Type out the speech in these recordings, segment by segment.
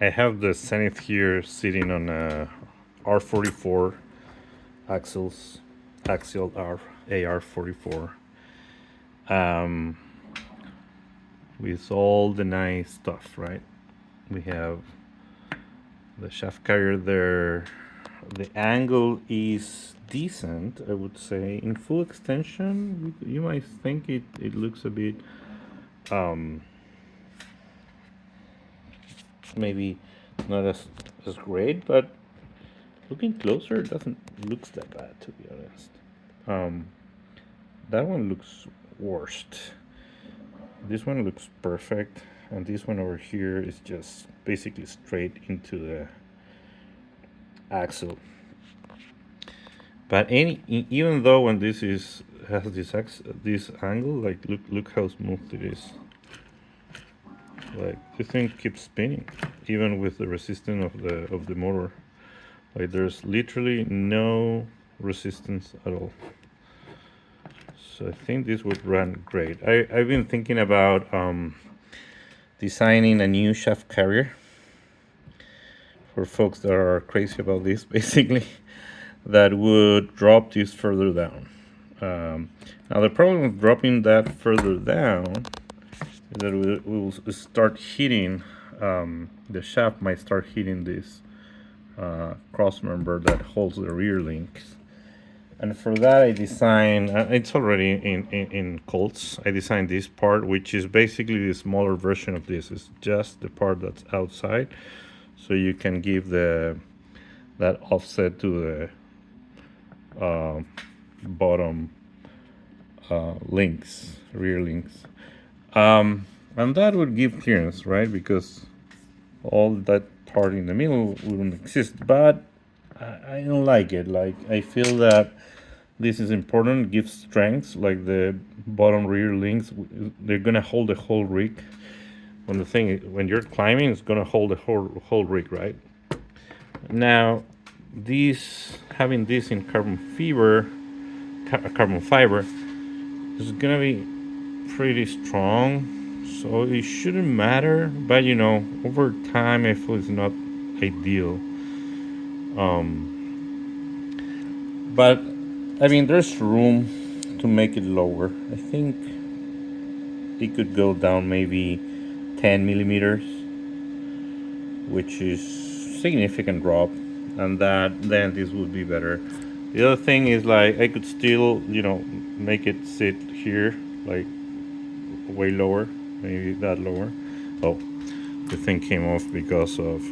I have the Zenith here sitting on a R44 axial AR44 with all the nice stuff, right? We have the shaft carrier there. The angle is decent, I would say. In full extension, you might think it looks a bit maybe not as great, but looking closer, it doesn't look that bad, to be honest. That one looks worst. This one looks perfect, and this one over here is just basically straight into the axle. But even though when this has this angle, like look how smooth it is. Like this thing keeps spinning, even with the resistance of the motor. Like there's literally no resistance at all. So I think this would run great. I've been thinking about designing a new shaft carrier for folks that are crazy about this, basically, that would drop this further down. Now the problem with dropping that further down is that we will start hitting, the shaft might start hitting this cross member that holds the rear links. And for that I designed, it's already in Colts, I designed this part, which is basically the smaller version of this. It's just the part that's outside, so you can give that offset to the bottom links, rear links. And that would give clearance, right? Because all that part in the middle wouldn't exist. But I don't like it. Like, I feel that this is important, it gives strength. Like the bottom rear links, they're gonna hold the whole rig. When you're climbing, it's gonna hold the whole rig, right? Now, having this in carbon fiber is gonna be pretty strong, so it shouldn't matter. But over time, I feel it's not ideal. But I mean, there's room to make it lower. I think it could go down maybe 10 millimeters, which is significant drop, and then this would be better. The other thing is, like, I could still make it sit here, like way lower, maybe that lower. Oh, the thing came off because of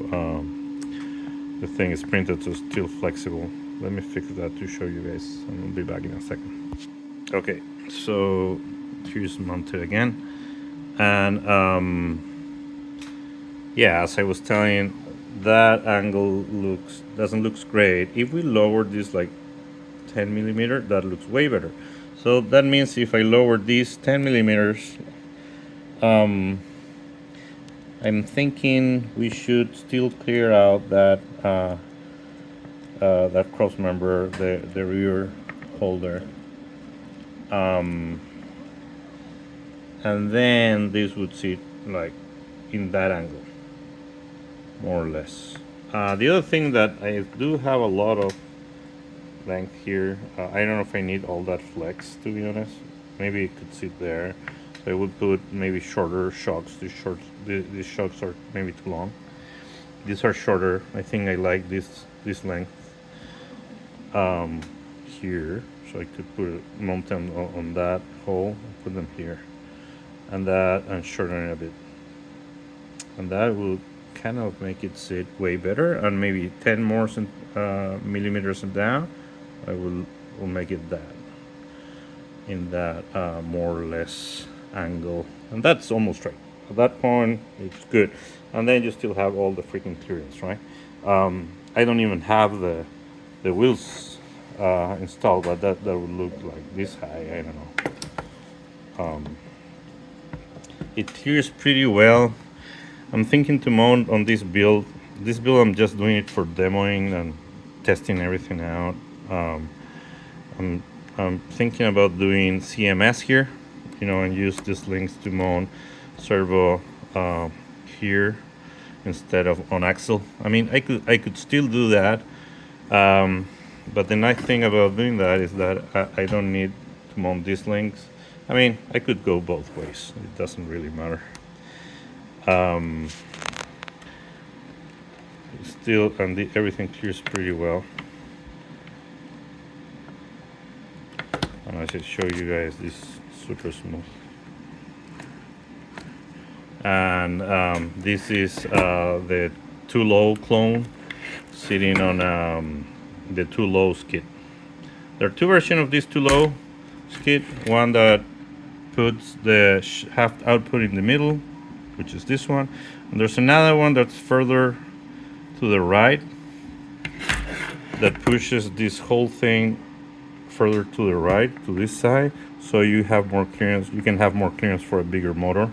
the thing is printed so it's still flexible. Let me fix that to show you guys. I'll be back in a second. Okay, so here's mounted again, and yeah, as I was telling, that angle doesn't look great. If we lower this like 10 millimeter, that looks way better. So that means if I lower these 10 millimeters, I'm thinking we should still clear out that cross member, the rear holder, and then this would sit like in that angle, more or less. The other thing that I do have a lot of length here. I don't know if I need all that flex, to be honest. Maybe it could sit there. So I would put maybe shorter shocks. These shocks are maybe too long. These are shorter. I think I like this length here. So I could mount them on that hole and put them here, and shorten it a bit. And that will kind of make it sit way better. And maybe 10 more millimeters down, I will make it in that more or less angle, and that's almost straight. At that point, it's good, and then you still have all the freaking clearance, right? I don't even have the wheels installed, but that would look like this high. I don't know. It hears pretty well. I'm thinking to mount on this build. This build, I'm just doing it for demoing and testing everything out. I'm thinking about doing CMS here, and use these links to mount servo here, instead of on axle. I mean, I could still do that, but the nice thing about doing that is that I don't need to mount these links. I mean, I could go both ways. It doesn't really matter. Still, and everything clears pretty well. And I should show you guys this super smooth. And this is the Too Low clone sitting on the Too Low skid. There are two versions of this Too Low skid. One that puts the shaft output in the middle, which is this one, and there's another one that's further to the right that pushes this whole thing further to the right, to this side, so you have more clearance. You can have more clearance for a bigger motor.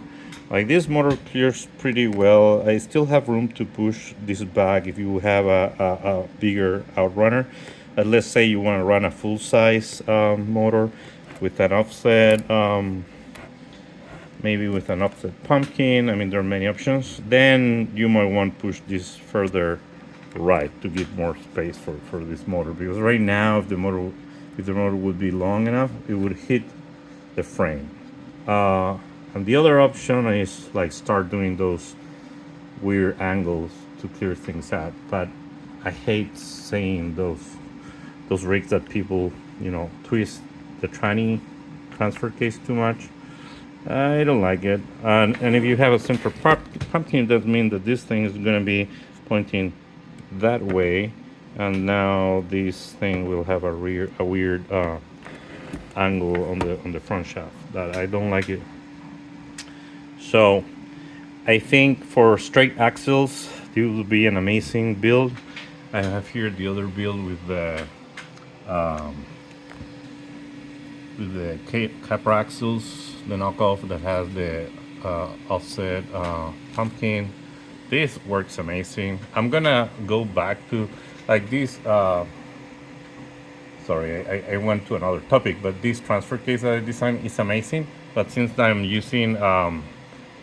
Like this motor clears pretty well. I still have room to push this back if you have a bigger outrunner. Let's say you want to run a full-size motor with an offset, maybe with an offset pumpkin. I mean, there are many options. Then you might want to push this further right to give more space for this motor, because right now if the motor would be long enough, it would hit the frame. And the other option is like start doing those weird angles to clear things out. But I hate seeing those rigs that people, you know, twist the tranny transfer case too much. I don't like it. And if you have a center pumpkin, it does mean that this thing is going to be pointing that way, and now this thing will have a weird angle on the front shaft that I don't like it. So I think for straight axles, this would be an amazing build. I have here the other build with the Capra axles, the knockoff that has the offset pumpkin. This works amazing. I'm gonna go back to like this. Sorry, I went to another topic, but this transfer case that I designed is amazing. But since I'm using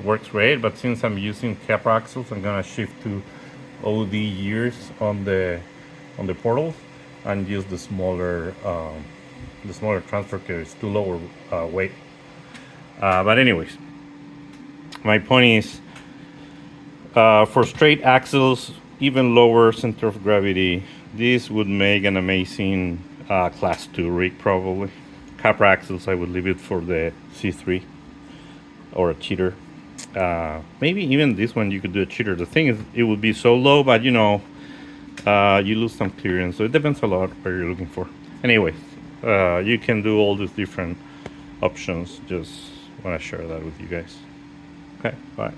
works great, but since I'm using Capra axles, I'm gonna shift to OD years on the portals and use the smaller transfer case to lower weight. But anyways, my point is, for straight axles, even lower center of gravity, this would make an amazing class 2 rig probably. Capra axles, I would leave it for the C3 or a cheater. Maybe even this one you could do a cheater. The thing is, it would be so low, but you know, you lose some clearance, so it depends a lot what you're looking for. Anyway, you can do all these different options. Just want to share that with you guys. Okay, bye.